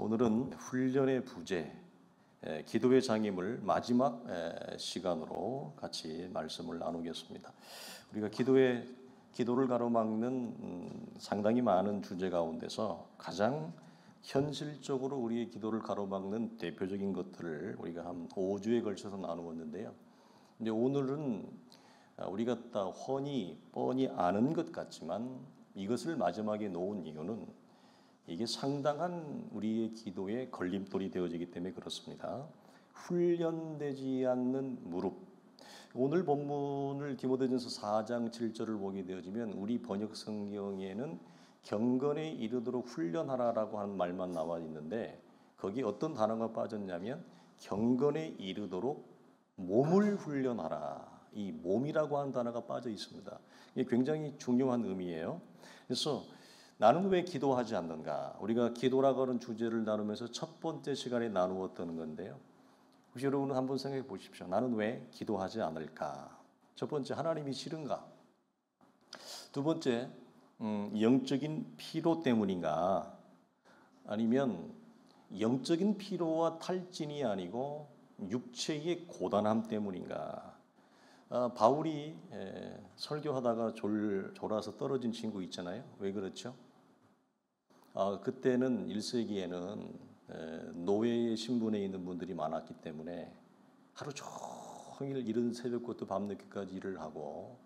오늘은 훈련의 부재, 기도의 장임을 마지막 시간으로 같이 말씀을 나누겠습니다. 우리가 기도를 가로막는 상당히 많은 주제 가운데서 가장 현실적으로 우리의 기도를 가로막는 대표적인 것들을 우리가 한 5주에 걸쳐서 나누었는데요. 이제 오늘은 우리가 다 뻔히 아는 것 같지만 이것을 마지막에 놓은 이유는 이게 상당한 우리의 기도의 걸림돌이 되어지기 때문에 그렇습니다. 훈련되지 않는 무릎. 오늘 본문을 디모데전서 4장 7절을 보게 되어지면 우리 번역 성경에는 경건에 이르도록 훈련하라라고 하는 말만 나와 있는데 거기 어떤 단어가 빠졌냐면 경건에 이르도록 몸을 훈련하라. 이 몸이라고 하는 단어가 빠져 있습니다. 이게 굉장히 중요한 의미예요. 그래서 나는 왜 기도하지 않는가? 우리가 기도라고 하는 주제를 나누면서 첫 번째 시간에 나누었던 건데요. 혹시 여러분은 한번 생각해 보십시오. 나는 왜 기도하지 않을까? 첫 번째, 하나님이 싫은가? 두 번째, 영적인 피로 때문인가? 아니면 영적인 피로와 탈진이 아니고 육체의 고단함 때문인가? 바울이 설교하다가 졸아서 떨어진 친구 있잖아요. 왜 그렇죠? 그때는 1세기에는 노예의 신분에 있는 분들이 많았기 때문에 하루 종일 이른 새벽부터 밤늦게까지 일을 하고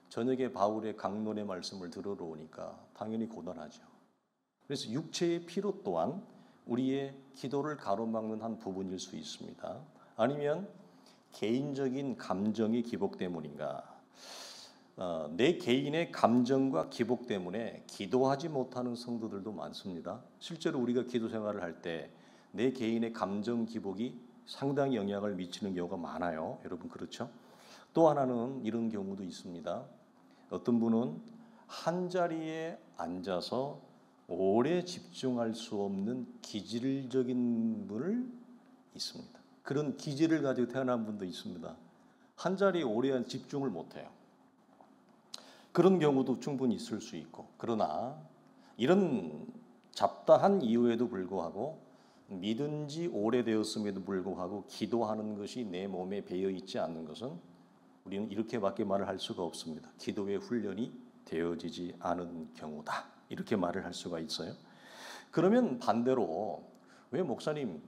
저녁에 바울의 강론의 말씀을 들으러 오니까 당연히 고단하죠. 그래서 육체의 피로 또한 우리의 기도를 가로막는 한 부분일 수 있습니다. 아니면 개인적인 감정의 기복 때문인가? 내 개인의 감정과 기복 때문에 기도하지 못하는 성도들도 많습니다. 실제로 우리가 기도 생활을 할 때 내 개인의 감정 기복이 상당히 영향을 미치는 경우가 많아요. 여러분 그렇죠? 또 하나는 이런 경우도 있습니다. 어떤 분은 한 자리에 앉아서 오래 집중할 수 없는 기질적인 분을 있습니다. 그런 기질을 가지고 태어난 분도 있습니다. 한 자리에 오래 집중을 못해요. 그런 경우도 충분히 있을 수 있고, 그러나 이런 잡다한 이유에도 불구하고 믿은 지 오래되었음에도 불구하고 기도하는 것이 내 몸에 배어 있지 않는 것은 우리는 이렇게밖에 말을 할 수가 없습니다. 기도의 훈련이 되어지지 않은 경우다. 이렇게 말을 할 수가 있어요. 그러면 반대로 왜 목사님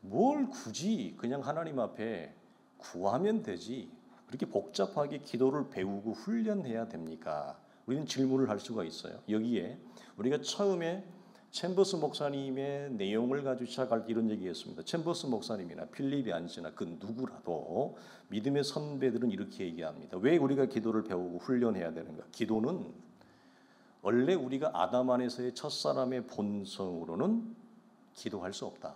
뭘 굳이 그냥 하나님 앞에 구하면 되지 그렇게 복잡하게 기도를 배우고 훈련해야 됩니까? 우리는 질문을 할 수가 있어요. 여기에 우리가 처음에 챔버스 목사님의 내용을 가지고 시작할 때 이런 얘기했습니다. 챔버스 목사님이나 필립 얀시나 그 누구라도 믿음의 선배들은 이렇게 얘기합니다. 왜 우리가 기도를 배우고 훈련해야 되는가? 기도는 원래 우리가 아담 안에서의 첫사람의 본성으로는 기도할 수 없다.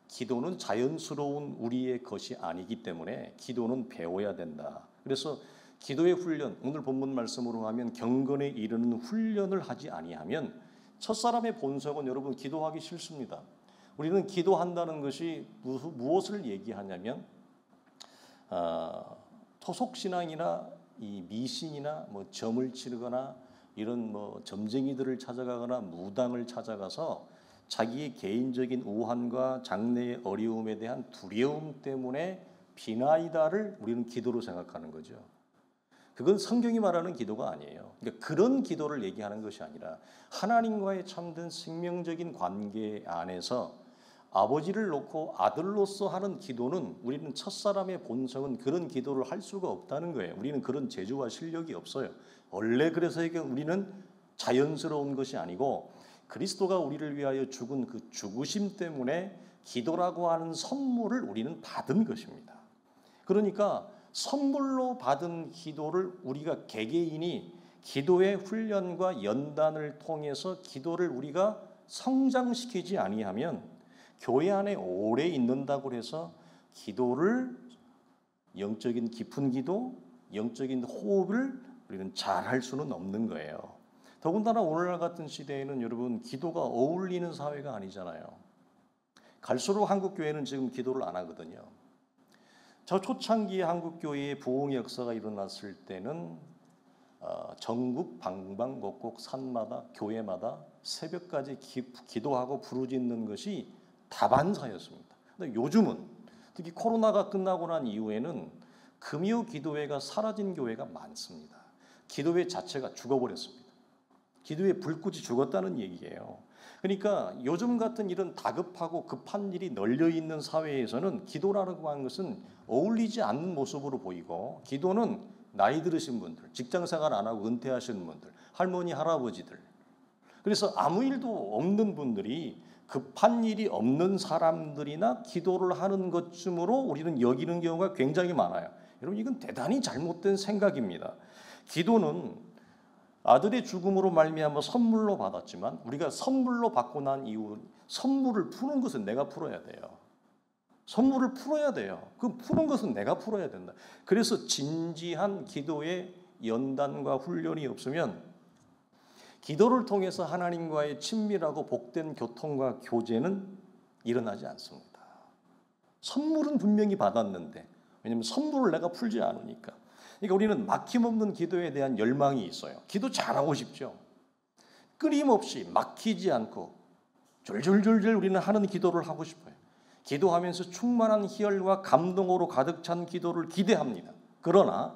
기도는 자연스러운 우리의 것이 아니기 때문에 기도는 배워야 된다. 그래서 기도의 훈련, 오늘 본문 말씀으로 하면 경건에 이르는 훈련을 하지 아니하면 첫사람의 본성은 여러분 기도하기 싫습니다. 우리는 기도한다는 것이 무엇을 얘기하냐면 토속신앙이나 이 미신이나 점을 치르거나 이런 점쟁이들을 찾아가거나 무당을 찾아가서 자기의 개인적인 우환과 장래의 어려움에 대한 두려움 때문에 비나이다를 우리는 기도로 생각하는 거죠. 그건 성경이 말하는 기도가 아니에요. 그러니까 그런 기도를 얘기하는 것이 아니라 하나님과의 참된 생명적인 관계 안에서 아버지를 놓고 아들로서 하는 기도는 우리는 첫사람의 본성은 그런 기도를 할 수가 없다는 거예요. 우리는 그런 재주와 실력이 없어요. 원래 그래서 우리는 자연스러운 것이 아니고 그리스도가 우리를 위하여 죽은 그 죽으심 때문에 기도라고 하는 선물을 우리는 받은 것입니다. 그러니까 선물로 받은 기도를 우리가 개개인이 기도의 훈련과 연단을 통해서 기도를 우리가 성장시키지 아니하면 교회 안에 오래 있는다고 해서 기도를 영적인 깊은 기도, 영적인 호흡을 우리는 잘할 수는 없는 거예요. 더군다나 오늘날 같은 시대에는 여러분 기도가 어울리는 사회가 아니잖아요. 갈수록 한국 교회는 지금 기도를 안 하거든요. 저 초창기에 한국 교회의 부흥의 역사가 일어났을 때는 전국 방방곡곡 산마다 교회마다 새벽까지 기도하고 부르짖는 것이 다반사였습니다. 근데 요즘은 특히 코로나가 끝나고 난 이후에는 금요 기도회가 사라진 교회가 많습니다. 기도회 자체가 죽어버렸습니다. 기도의 불꽃이 죽었다는 얘기예요. 그러니까 요즘 같은 이런 다급하고 급한 일이 널려 있는 사회에서는 기도라고 하는 것은 어울리지 않는 모습으로 보이고, 기도는 나이 들으신 분들, 직장 생활 안 하고 은퇴하시는 분들, 할머니, 할아버지들, 그래서 아무 일도 없는 분들이, 급한 일이 없는 사람들이나 기도를 하는 것쯤으로 우리는 여기는 경우가 굉장히 많아요. 여러분, 이건 대단히 잘못된 생각입니다. 기도는 아들의 죽음으로 말미암아 선물로 받았지만, 우리가 선물로 받고 난 이후 선물을 푸는 것은 내가 풀어야 돼요. 선물을 풀어야 돼요. 그 푸는 것은 내가 풀어야 된다. 그래서 진지한 기도의 연단과 훈련이 없으면 기도를 통해서 하나님과의 친밀하고 복된 교통과 교제는 일어나지 않습니다. 선물은 분명히 받았는데, 왜냐하면 선물을 내가 풀지 않으니까. 그러니까 우리는 막힘없는 기도에 대한 열망이 있어요. 기도 잘하고 싶죠. 끊임없이 막히지 않고 졸졸졸졸 우리는 하는 기도를 하고 싶어요. 기도하면서 충만한 희열과 감동으로 가득 찬 기도를 기대합니다. 그러나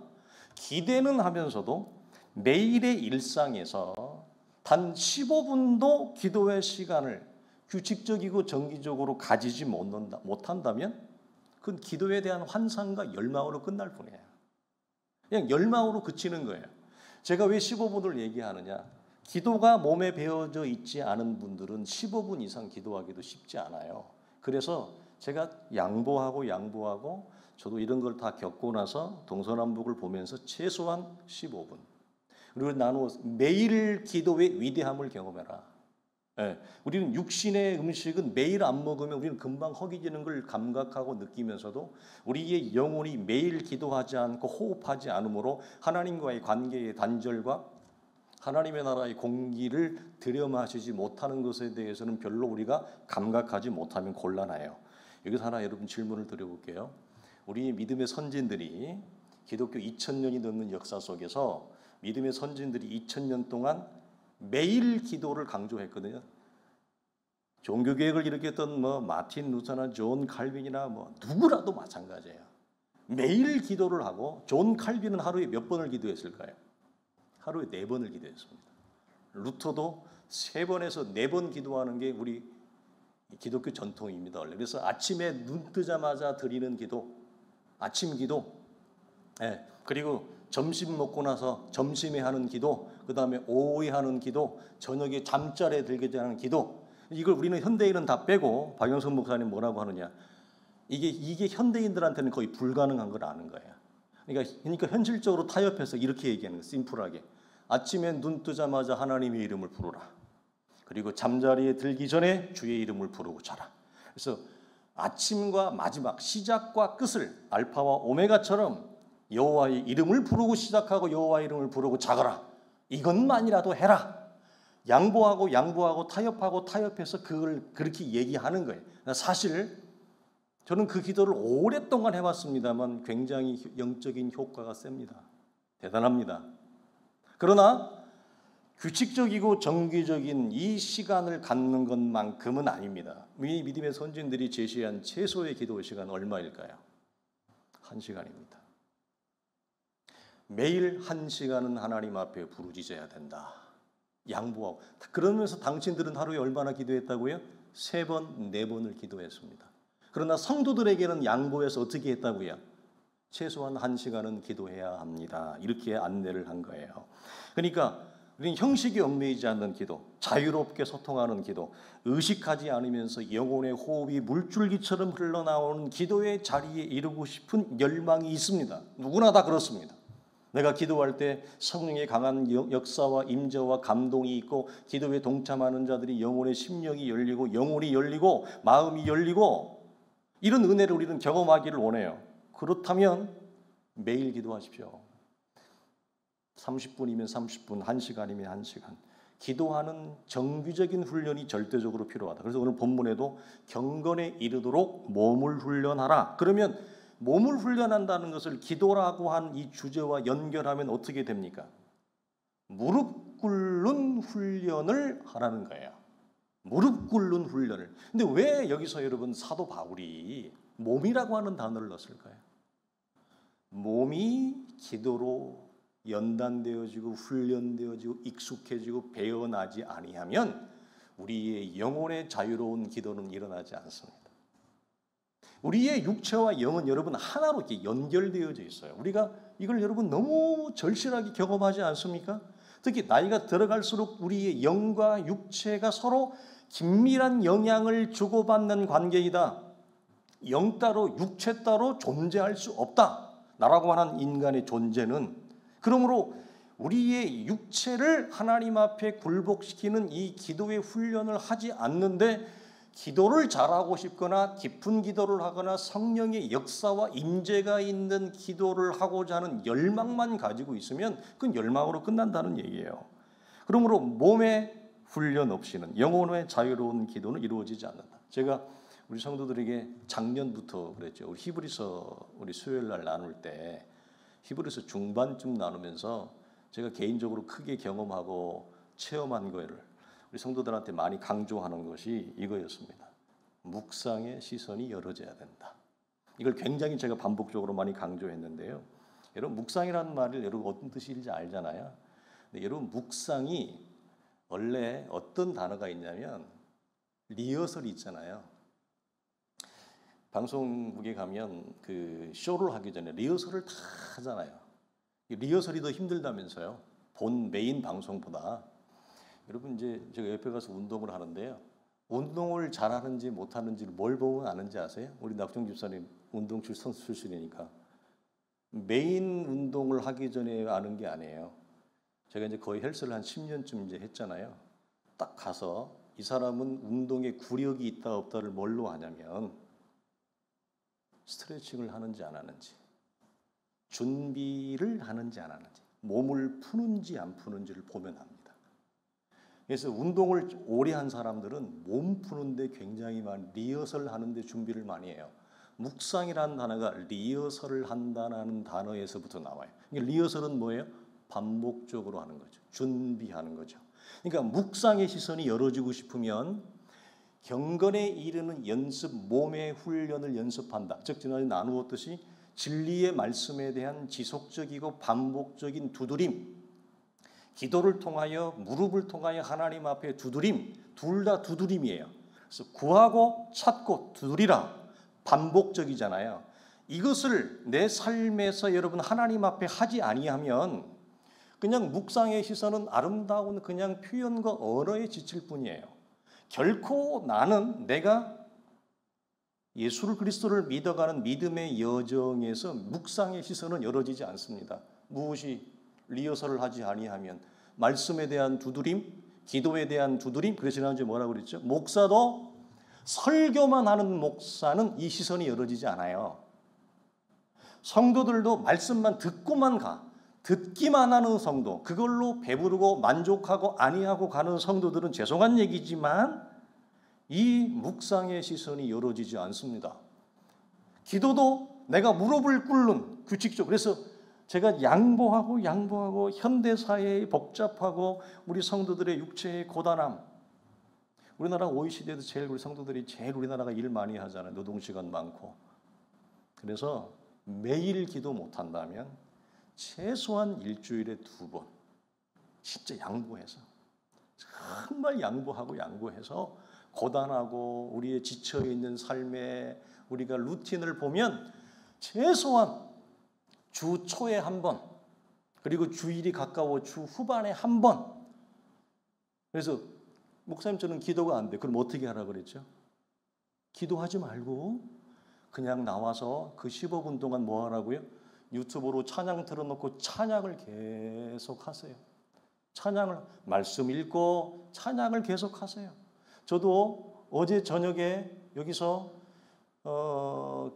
기대는 하면서도 매일의 일상에서 단 15분도 기도의 시간을 규칙적이고 정기적으로 가지지 못한다면 그건 기도에 대한 환상과 열망으로 끝날 뿐이에요. 그냥 열망으로 그치는 거예요. 제가 왜 15분을 얘기하느냐? 기도가 몸에 배어져 있지 않은 분들은 15분 이상 기도하기도 쉽지 않아요. 그래서 제가 양보하고 저도 이런 걸 다 겪고 나서 동서남북을 보면서 최소한 15분. 그리고 나누어 매일 기도의 위대함을 경험해라. 예, 우리는 육신의 음식은 매일 안 먹으면 우리는 금방 허기지는 걸 감각하고 느끼면서도 우리의 영혼이 매일 기도하지 않고 호흡하지 않으므로 하나님과의 관계의 단절과 하나님의 나라의 공기를 들여마시지 못하는 것에 대해서는 별로 우리가 감각하지 못하면 곤란해요. 여기서 하나 여러분 질문을 드려볼게요. 우리 믿음의 선진들이 기독교 2000년이 넘는 역사 속에서 믿음의 선진들이 2000년 동안 매일 기도를 강조했거든요. 종교개혁을 일으켰던 마틴 루터나 존 칼빈이나 누구라도 마찬가지예요. 매일 기도를 하고, 존 칼빈은 하루에 몇 번을 기도했을까요? 하루에 4번을 기도했습니다. 루터도 3번에서 4번 기도하는 게 우리 기독교 전통입니다. 그래서 아침에 눈 뜨자마자 드리는 기도, 아침 기도, 그리고 점심 먹고 나서 점심에 하는 기도, 그 다음에 오후에 하는 기도, 저녁에 잠자리에 들기 전에 하는 기도. 이걸 우리는 현대인은 다 빼고 박영선 목사님 뭐라고 하느냐? 이게 현대인들한테는 거의 불가능한 걸 아는 거예요. 그러니까 현실적으로 타협해서 이렇게 얘기하는 거예요. 심플하게. 아침에 눈 뜨자마자 하나님의 이름을 부르라. 그리고 잠자리에 들기 전에 주의 이름을 부르고 자라. 그래서 아침과 마지막, 시작과 끝을 알파와 오메가처럼 여호와의 이름을 부르고 시작하고 여호와의 이름을 부르고 자거라. 이것만이라도 해라. 양보하고 타협해서 그걸 그렇게 얘기하는 거예요. 사실 저는 그 기도를 오랫동안 해왔습니다만 굉장히 영적인 효과가 셉니다. 대단합니다. 그러나 규칙적이고 정기적인 이 시간을 갖는 것만큼은 아닙니다. 믿음의 선진들이 제시한 최소의 기도 시간은 얼마일까요? 1시간입니다. 매일 1시간은 하나님 앞에 부르짖어야 된다. 양보하고. 그러면서 당신들은 하루에 얼마나 기도했다고요? 3번, 4번을 기도했습니다. 그러나 성도들에게는 양보해서 어떻게 했다고요? 최소한 1시간은 기도해야 합니다. 이렇게 안내를 한 거예요. 그러니까 우리는 형식에 얽매이지 않는 기도, 자유롭게 소통하는 기도, 의식하지 않으면서 영혼의 호흡이 물줄기처럼 흘러나오는 기도의 자리에 이르고 싶은 열망이 있습니다. 누구나 다 그렇습니다. 내가 기도할 때 성령의 강한 역사와 임재와 감동이 있고, 기도에 동참하는 자들이 영혼의 심령이 열리고 영혼이 열리고 마음이 열리고, 이런 은혜를 우리는 경험하기를 원해요. 그렇다면 매일 기도하십시오. 30분이면 30분, 1시간이면 1시간. 기도하는 정기적인 훈련이 절대적으로 필요하다. 그래서 오늘 본문에도 경건에 이르도록 몸을 훈련하라. 그러면 몸을 훈련한다는 것을 기도라고 한 이 주제와 연결하면 어떻게 됩니까? 무릎 꿇는 훈련을 하라는 거예요. 무릎 꿇는 훈련을. 근데 왜 여기서 여러분 사도 바울이 몸이라고 하는 단어를 넣었을까요? 몸이 기도로 연단되어지고 훈련되어지고 익숙해지고 배어나지 아니하면 우리의 영혼의 자유로운 기도는 일어나지 않습니다. 우리의 육체와 영은 여러분 하나로 이렇게 연결되어져 있어요. 우리가 이걸 여러분 너무 절실하게 경험하지 않습니까? 특히 나이가 들어갈수록 우리의 영과 육체가 서로 긴밀한 영향을 주고받는 관계이다. 영 따로 육체 따로 존재할 수 없다. 나라고 하는 인간의 존재는 그러므로 우리의 육체를 하나님 앞에 굴복시키는 이 기도의 훈련을 하지 않는데 기도를 잘하고 싶거나 깊은 기도를 하거나 성령의 역사와 임재가 있는 기도를 하고자 하는 열망만 가지고 있으면 그건 열망으로 끝난다는 얘기예요. 그러므로 몸의 훈련 없이는 영혼의 자유로운 기도는 이루어지지 않는다. 제가 우리 성도들에게 작년부터 그랬죠. 우리 히브리서 우리 수요일 날 나눌 때 히브리서 중반쯤 나누면서 제가 개인적으로 크게 경험하고 체험한 거를 우리 성도들한테 많이 강조하는 것이 이거였습니다. 묵상의 시선이 열어져야 된다. 이걸 굉장히 제가 반복적으로 많이 강조했는데요. 여러분 묵상이라는 말을 여러분 어떤 뜻인지 알잖아요. 근데 여러분 묵상이 원래 어떤 단어가 있냐면 리허설이 있잖아요. 방송국에 가면 그 쇼를 하기 전에 리허설을 다 하잖아요. 리허설이 더 힘들다면서요. 본 메인 방송보다. 여러분 이제 제가 옆에 가서 운동을 하는데요. 운동을 잘하는지 못하는지 뭘 보면 아는지 아세요? 우리 낙종 집사님 운동 선수 출신이니까 메인 운동을 하기 전에 아는 게 아니에요. 제가 이제 거의 헬스를 한 10년쯤 이제 했잖아요. 딱 가서 이 사람은 운동에 구력이 있다 없다를 뭘로 하냐면 스트레칭을 하는지 안 하는지, 준비를 하는지 안 하는지, 몸을 푸는지 안 푸는지를 보면 합니다. 그래서 운동을 오래 한 사람들은 몸 푸는데 굉장히 많이 리허설 하는데 준비를 많이 해요. 묵상이라는 단어가 리허설을 한다는 단어에서부터 나와요. 리허설은 뭐예요? 반복적으로 하는 거죠. 준비하는 거죠. 그러니까 묵상의 시선이 열어지고 싶으면 경건에 이르는 연습, 몸의 훈련을 연습한다. 즉 지난주에 나누었듯이 진리의 말씀에 대한 지속적이고 반복적인 두드림, 기도를 통하여 무릎을 통하여 하나님 앞에 두드림, 둘 다 두드림이에요. 그래서 구하고 찾고 두드리라. 반복적이잖아요. 이것을 내 삶에서 여러분 하나님 앞에 하지 아니하면 그냥 묵상의 시선은 아름다운 그냥 표현과 언어에 지칠 뿐이에요. 결코 나는 내가 예수 그리스도를 믿어가는 믿음의 여정에서 묵상의 시선은 열어지지 않습니다. 무엇이 리허설을 하지 아니하면 말씀에 대한 두드림, 기도에 대한 두드림. 그래서 지난주에 뭐라고 그랬죠? 목사도 설교만 하는 목사는 이 시선이 열어지지 않아요. 성도들도 말씀만 듣고만 가. 듣기만 하는 성도, 그걸로 배부르고 만족하고 아니하고 가는 성도들은 죄송한 얘기지만 이 묵상의 시선이 열어지지 않습니다. 기도도 내가 무릎을 꿇는 규칙적. 그래서 제가 양보하고 현대사회의 복잡하고 우리 성도들의 육체의 고단함. 우리나라 OECD에도 제일 우리 성도들이 제일 우리나라가 일 많이 하잖아요. 노동시간 많고. 그래서 매일 기도 못한다면 최소한 일주일에 2번 진짜 양보해서 정말 양보해서 고단하고 우리의 지쳐있는 삶에 우리가 루틴을 보면 최소한 주 초에 1번 그리고 주일이 가까워 주 후반에 1번. 그래서 목사님 저는 기도가 안 돼. 그럼 어떻게 하라 그랬죠? 기도하지 말고 그냥 나와서 그 15분 동안 뭐 하라고요? 유튜브로 찬양 틀어놓고 찬양을 계속 하세요. 찬양을 말씀 읽고 찬양을 계속 하세요. 저도 어제 저녁에 여기서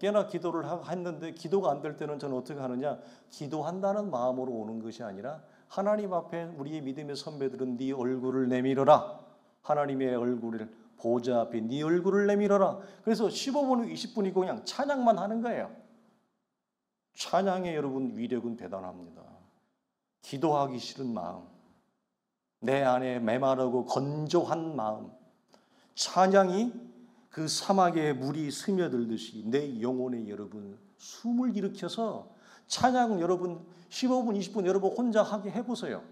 꽤나 기도를 했는데 기도가 안 될 때는 저는 어떻게 하느냐? 기도한다는 마음으로 오는 것이 아니라 하나님 앞에 우리의 믿음의 선배들은 네 얼굴을 내밀어라. 하나님의 얼굴을 보좌 앞에 네 얼굴을 내밀어라. 그래서 15분, 20분이고 그냥 찬양만 하는 거예요. 찬양의 여러분 위력은 대단합니다. 기도하기 싫은 마음, 내 안에 메마르고 건조한 마음, 찬양이 그 사막에 물이 스며들듯이 내 영혼에 여러분 숨을 일으켜서 찬양 여러분 15분, 20분 여러분 혼자 하게 해보세요.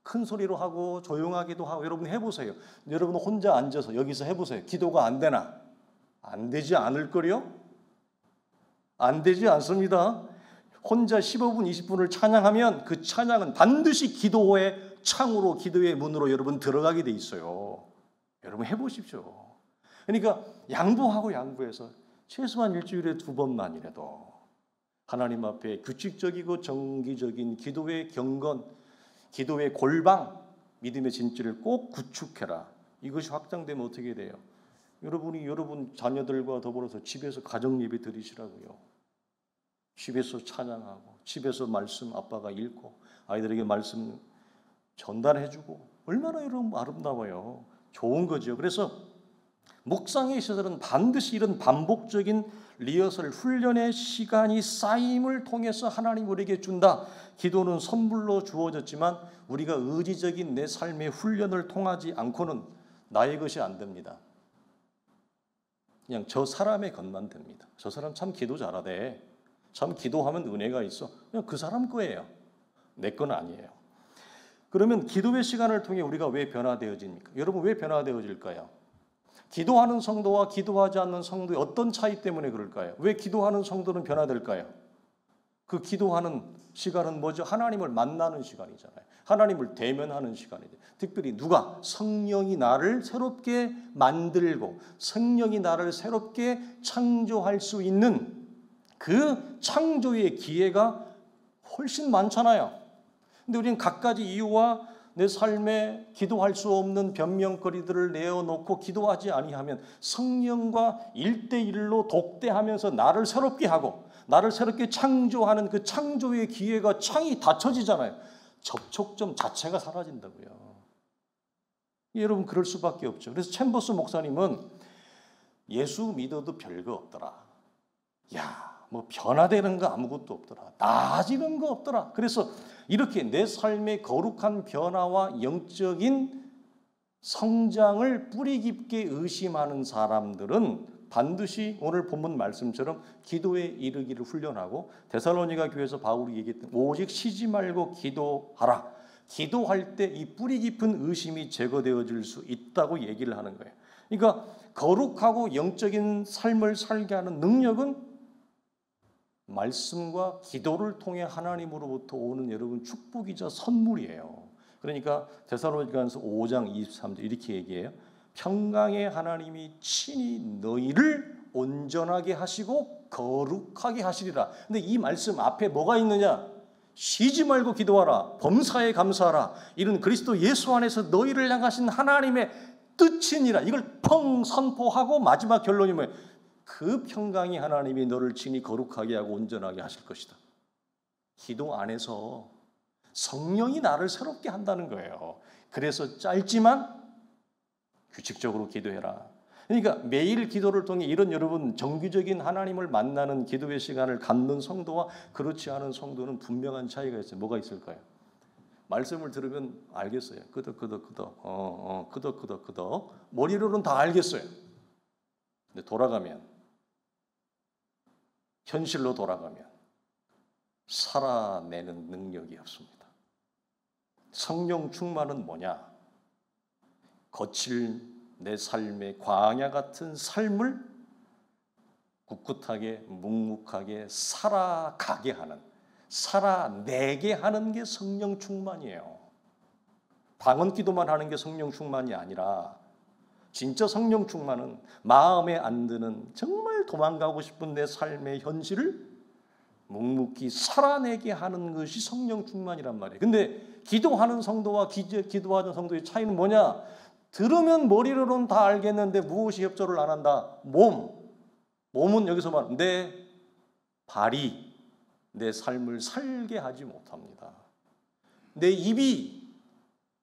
큰 소리로 하고 조용하게도 하고 여러분 해보세요. 여러분 혼자 앉아서 여기서 해보세요. 기도가 안 되나? 안 되지 않을 거요? 안 되지 않습니다. 혼자 15분, 20분을 찬양하면 그 찬양은 반드시 기도의 창으로 기도의 문으로 여러분 들어가게 돼 있어요. 여러분 해보십시오. 그러니까 양보해서 최소한 일주일에 2번만이라도 하나님 앞에 규칙적이고 정기적인 기도의 경건, 기도의 골방, 믿음의 진지를 꼭 구축해라. 이것이 확장되면 어떻게 돼요? 여러분이 여러분 자녀들과 더불어서 집에서 가정예배 드리시라고요. 집에서 찬양하고 집에서 말씀 아빠가 읽고 아이들에게 말씀 전달해주고 얼마나 여러분 아름다워요. 좋은 거죠. 그래서 묵상에 있어서는 반드시 이런 반복적인 리허설, 훈련의 시간이 쌓임을 통해서 하나님 우리에게 준다. 기도는 선물로 주어졌지만 우리가 의지적인 내 삶의 훈련을 통하지 않고는 나의 것이 안 됩니다. 그냥 저 사람의 것만 됩니다. 저 사람 참 기도 잘하대. 참 기도하면 은혜가 있어. 그냥 그 사람 거예요. 내 건 아니에요. 그러면 기도의 시간을 통해 우리가 왜 변화되어집니까? 여러분 왜 변화되어질까요? 기도하는 성도와 기도하지 않는 성도의 어떤 차이 때문에 그럴까요? 왜 기도하는 성도는 변화될까요? 그 기도하는 시간은 뭐죠? 하나님을 만나는 시간이잖아요. 하나님을 대면하는 시간이죠. 특별히 누가? 성령이 나를 새롭게 만들고 성령이 나를 새롭게 창조할 수 있는 그 창조의 기회가 훨씬 많잖아요. 근데 우리는 갖가지 이유와 내 삶에 기도할 수 없는 변명거리들을 내어놓고 기도하지 아니하면 성령과 1대1로 독대하면서 나를 새롭게 하고 나를 새롭게 창조하는 그 창조의 기회가 창이 닫혀지잖아요. 접촉점 자체가 사라진다고요. 여러분 그럴 수밖에 없죠. 그래서 챔버스 목사님은 예수 믿어도 별거 없더라. 뭐 변화되는 거 아무것도 없더라. 나아지는 거 없더라. 그래서 이렇게 내 삶의 거룩한 변화와 영적인 성장을 뿌리 깊게 의심하는 사람들은 반드시 오늘 본문 말씀처럼 기도에 이르기를 훈련하고 데살로니가 교회에서 바울이 얘기했던 오직 쉬지 말고 기도하라. 기도할 때 이 뿌리 깊은 의심이 제거되어질 수 있다고 얘기를 하는 거예요. 그러니까 거룩하고 영적인 삶을 살게 하는 능력은 말씀과 기도를 통해 하나님으로부터 오는 여러분 축복이자 선물이에요. 그러니까 데살로니가서 5장 23절 이렇게 얘기해요. 평강의 하나님이 친히 너희를 온전하게 하시고 거룩하게 하시리라. 근데 이 말씀 앞에 뭐가 있느냐? 쉬지 말고 기도하라. 범사에 감사하라. 이런 그리스도 예수 안에서 너희를 향하신 하나님의 뜻이니라. 이걸 펑 선포하고 마지막 결론이 뭐예요? 그 평강이 하나님이 너를 친히 거룩하게 하고 온전하게 하실 것이다. 기도 안에서 성령이 나를 새롭게 한다는 거예요. 그래서 짧지만 규칙적으로 기도해라. 그러니까 매일 기도를 통해 이런 여러분 정기적인 하나님을 만나는 기도의 시간을 갖는 성도와 그렇지 않은 성도는 분명한 차이가 있어요. 뭐가 있을까요? 말씀을 들으면 알겠어요. 끄덕끄덕 끄덕끄덕 머리로는 다 알겠어요. 근데 돌아가면 현실로 돌아가면 살아내는 능력이 없습니다. 성령 충만은 뭐냐? 거칠 내 삶의 광야 같은 삶을 꿋꿋하게 묵묵하게 살아가게 하는, 살아내게 하는 게 성령 충만이에요. 방언 기도만 하는 게 성령 충만이 아니라 진짜 성령 충만은 마음에 안 드는 정말 도망가고 싶은 내 삶의 현실을 묵묵히 살아내게 하는 것이 성령 충만이란 말이에요. 근데 기도하는 성도와 기도하는 성도의 차이는 뭐냐? 들으면 머리로는 다 알겠는데 무엇이 협조를 안 한다? 몸은 여기서 말하는 내 발이 내 삶을 살게 하지 못합니다. 내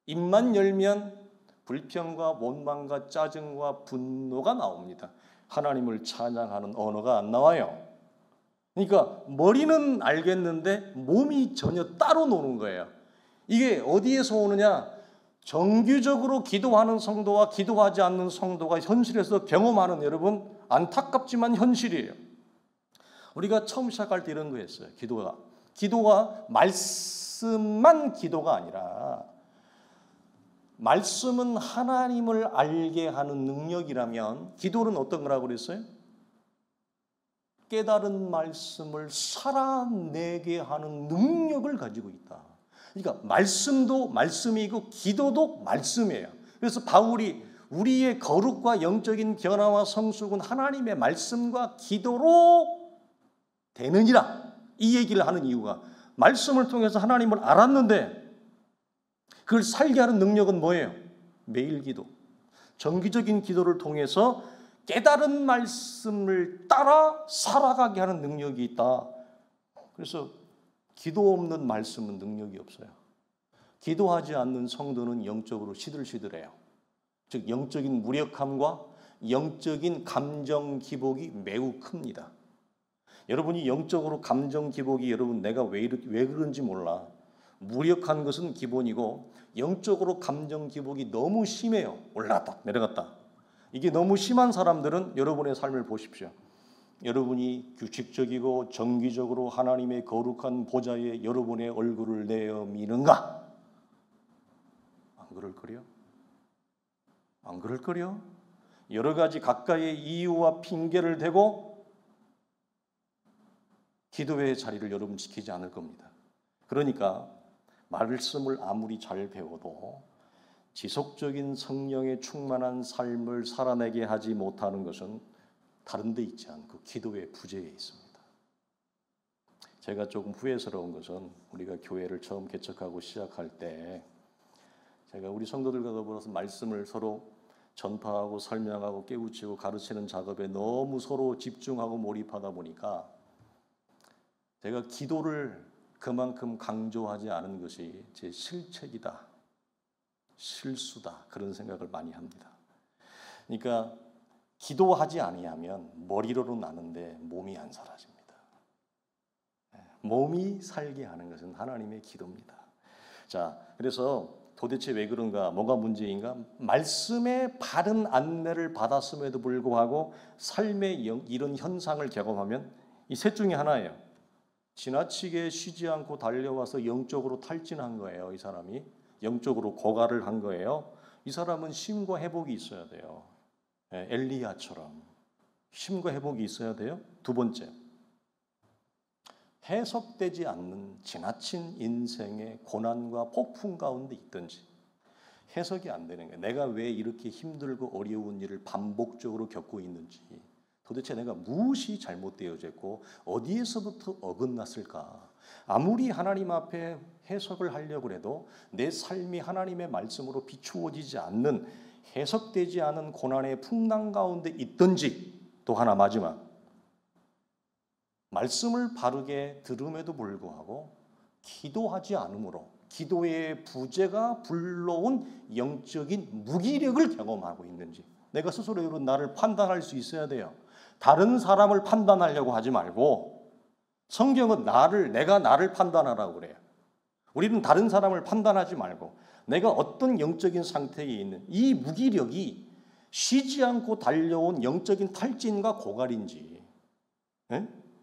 입만 열면 불평과 원망과 짜증과 분노가 나옵니다. 하나님을 찬양하는 언어가 안 나와요. 그러니까 머리는 알겠는데 몸이 전혀 따로 노는 거예요. 이게 어디에서 오느냐? 정규적으로 기도하는 성도와 기도하지 않는 성도가 현실에서 경험하는, 여러분, 안타깝지만 현실이에요. 우리가 처음 시작할 때 이런 거 했어요. 기도가 말씀만 기도가 아니라, 말씀은 하나님을 알게 하는 능력이라면 기도는 어떤 거라고 그랬어요? 깨달은 말씀을 살아내게 하는 능력을 가지고 있다. 그러니까 말씀도 말씀이고 기도도 말씀이에요. 그래서 바울이 우리의 거룩과 영적인 변화와 성숙은 하나님의 말씀과 기도로 되느니라, 이 얘기를 하는 이유가, 말씀을 통해서 하나님을 알았는데 그걸 살게 하는 능력은 뭐예요? 매일 기도, 정기적인 기도를 통해서 깨달은 말씀을 따라 살아가게 하는 능력이 있다. 그래서 기도 없는 말씀은 능력이 없어요. 기도하지 않는 성도는 영적으로 시들시들해요. 즉 영적인 무력함과 영적인 감정 기복이 매우 큽니다. 여러분이 영적으로 감정 기복이, 여러분 내가 왜 그런지 몰라, 무력한 것은 기본이고 영적으로 감정 기복이 너무 심해요. 올라갔다 내려갔다. 이게 너무 심한 사람들은 여러분의 삶을 보십시오. 여러분이 규칙적이고 정기적으로 하나님의 거룩한 보좌에 여러분의 얼굴을 내어 미는가? 안 그럴 거요? 안 그럴 거요? 여러 가지 가까이의 이유와 핑계를 대고 기도의 자리를 여러분 지키지 않을 겁니다. 그러니까 말씀을 아무리 잘 배워도 지속적인 성령의 충만한 삶을 살아내게 하지 못하는 것은 다른 데 있지 않고 기도의 부재에 있습니다. 제가 조금 후회스러운 것은 우리가 교회를 처음 개척하고 시작할 때 제가 우리 성도들과 더불어서 말씀을 서로 전파하고 설명하고 깨우치고 가르치는 작업에 너무 서로 집중하고 몰입하다 보니까 제가 기도를 그만큼 강조하지 않은 것이 제 실책이다, 실수다, 그런 생각을 많이 합니다. 그러니까 기도하지 아니하면 머리로는 아는데 몸이 안 사라집니다. 몸이 살게 하는 것은 하나님의 기도입니다. 자, 그래서 도대체 왜 그런가, 뭐가 문제인가? 말씀의 바른 안내를 받았음에도 불구하고 삶의 이런 현상을 경험하면 이 셋 중에 하나예요. 지나치게 쉬지 않고 달려와서 영적으로 탈진한 거예요. 이 사람이 영적으로 고갈을 한 거예요. 이 사람은 쉼과 회복이 있어야 돼요. 엘리야처럼 쉼과 회복이 있어야 돼요. 두 번째, 해석되지 않는 지나친 인생의 고난과 폭풍 가운데 있든지 해석이 안 되는 거예요. 내가 왜 이렇게 힘들고 어려운 일을 반복적으로 겪고 있는지, 도대체 내가 무엇이 잘못되어졌고 어디에서부터 어긋났을까? 아무리 하나님 앞에 해석을 하려고 해도 내 삶이 하나님의 말씀으로 비추어지지 않는, 해석되지 않은 고난의 풍랑 가운데 있든지, 또 하나 마지막, 말씀을 바르게 들음에도 불구하고 기도하지 않으므로 기도의 부재가 불러온 영적인 무기력을 경험하고 있는지, 내가 스스로 여러분 나를 판단할 수 있어야 돼요. 다른 사람을 판단하려고 하지 말고 성경은 내가 나를 판단하라고 그래요. 우리는 다른 사람을 판단하지 말고 내가 어떤 영적인 상태에 있는 이 무기력이 쉬지 않고 달려온 영적인 탈진과 고갈인지,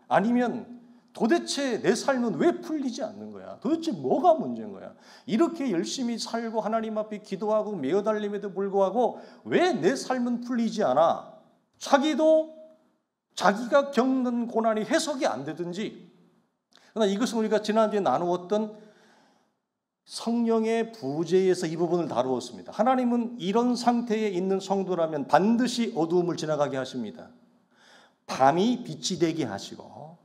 아니면 도대체 내 삶은 왜 풀리지 않는 거야? 도대체 뭐가 문제인 거야? 이렇게 열심히 살고 하나님 앞에 기도하고 매어달림에도 불구하고 왜 내 삶은 풀리지 않아? 자기가 겪는 고난이 해석이 안 되든지. 그러나 이것은 우리가 지난주에 나누었던 성령의 부재에서 이 부분을 다루었습니다. 하나님은 이런 상태에 있는 성도라면 반드시 어두움을 지나가게 하십니다. 밤이 빛이 되게 하시고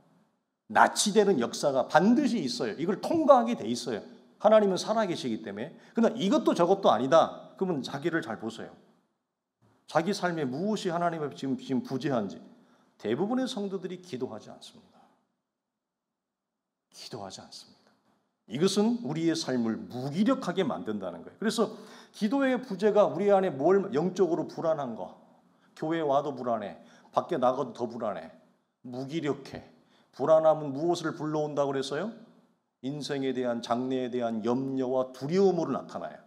낯이 되는 역사가 반드시 있어요. 이걸 통과하게 돼 있어요. 하나님은 살아계시기 때문에. 그러나 이것도 저것도 아니다. 그러면 자기를 잘 보세요. 자기 삶에 무엇이 하나님 앞에 지금 부재한지. 대부분의 성도들이 기도하지 않습니다. 기도하지 않습니다. 이것은 우리의 삶을 무기력하게 만든다는 거예요. 그래서 기도의 부재가 우리 안에 뭘 영적으로 불안한 거, 교회에 와도 불안해, 밖에 나가도 더 불안해, 무기력해. 불안함은 무엇을 불러온다고 그랬어요? 인생에 대한, 장래에 대한 염려와 두려움으로 나타나요.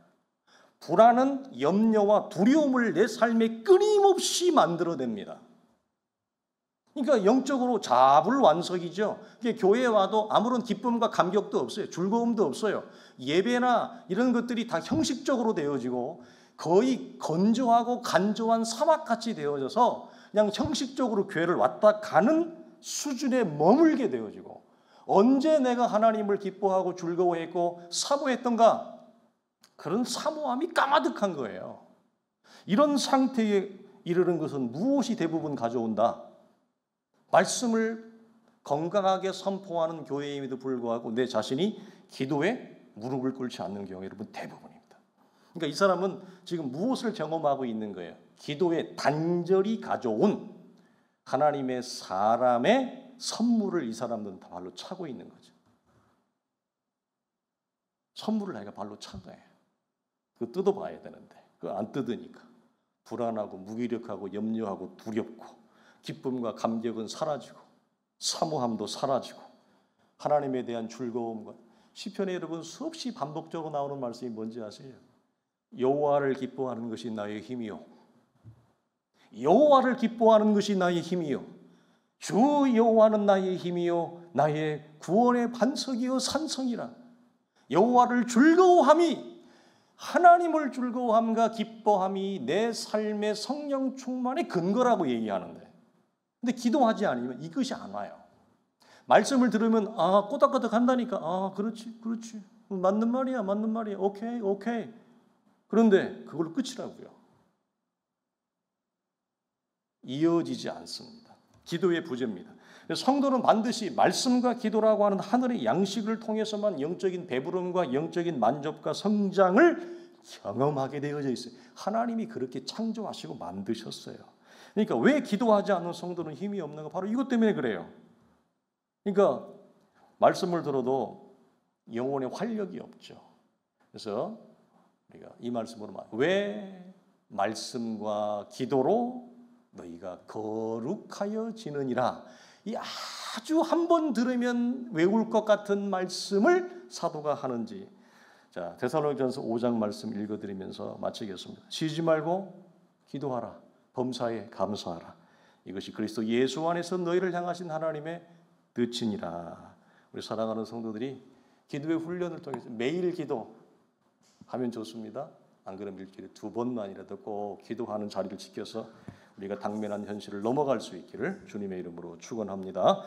불안은 염려와 두려움을 내 삶에 끊임없이 만들어냅니다. 그러니까 영적으로 자불완석이죠. 교회에 와도 아무런 기쁨과 감격도 없어요. 즐거움도 없어요. 예배나 이런 것들이 다 형식적으로 되어지고 거의 건조하고 간조한 사막같이 되어져서 그냥 형식적으로 교회를 왔다 가는 수준에 머물게 되어지고, 언제 내가 하나님을 기뻐하고 즐거워했고 사모했던가, 그런 사모함이 까마득한 거예요. 이런 상태에 이르는 것은 무엇이 대부분 가져온다? 말씀을 건강하게 선포하는 교회임에도 불구하고 내 자신이 기도에 무릎을 꿇지 않는 경우가 여러분 대부분입니다. 그러니까 이 사람은 지금 무엇을 경험하고 있는 거예요? 기도에 단절이 가져온 하나님의 사람의 선물을 이 사람들은 다 발로 차고 있는 거죠. 선물을 내가 발로 찬 거예요. 그거 뜯어봐야 되는데 그거 안 뜯으니까 불안하고 무기력하고 염려하고 두렵고, 기쁨과 감격은 사라지고 사모함도 사라지고 하나님에 대한 즐거움과, 시편에 여러분 수없이 반복적으로 나오는 말씀이 뭔지 아세요? 여호와를 기뻐하는 것이 나의 힘이요, 여호와를 기뻐하는 것이 나의 힘이요, 주 여호와는 나의 힘이요 나의 구원의 반석이요 산성이라. 여호와를 즐거워함이, 하나님을 즐거워함과 기뻐함이 내 삶의 성령 충만의 근거라고 얘기하는데, 근데 기도하지 않으면 이것이 안 와요. 말씀을 들으면 꼬닥꼬닥 한다니까, 그렇지 맞는 말이야 오케이. 그런데 그걸로 끝이라고요. 이어지지 않습니다. 기도의 부재입니다. 성도는 반드시 말씀과 기도라고 하는 하늘의 양식을 통해서만 영적인 배부름과 영적인 만족과 성장을 경험하게 되어져 있어요. 하나님이 그렇게 창조하시고 만드셨어요. 그러니까 왜 기도하지 않는 성도는 힘이 없는가? 바로 이것 때문에 그래요. 그러니까 말씀을 들어도 영혼에 활력이 없죠. 그래서 우리가 이 말씀으로 왜 말씀과 기도로 너희가 거룩하여 지느니라, 이 아주 한 번 들으면 외울 것 같은 말씀을 사도가 하는지, 자 데살로니가전서 5장 말씀 읽어드리면서 마치겠습니다. 쉬지 말고 기도하라, 범사에 감사하라. 이것이 그리스도 예수 안에서 너희를 향하신 하나님의 뜻이니라. 우리 사랑하는 성도들이 기도의 훈련을 통해서 매일 기도하면 좋습니다. 안 그러면 일주일에 2번만이라도 꼭 기도하는 자리를 지켜서 우리가 당면한 현실을 넘어갈 수 있기를 주님의 이름으로 축원합니다.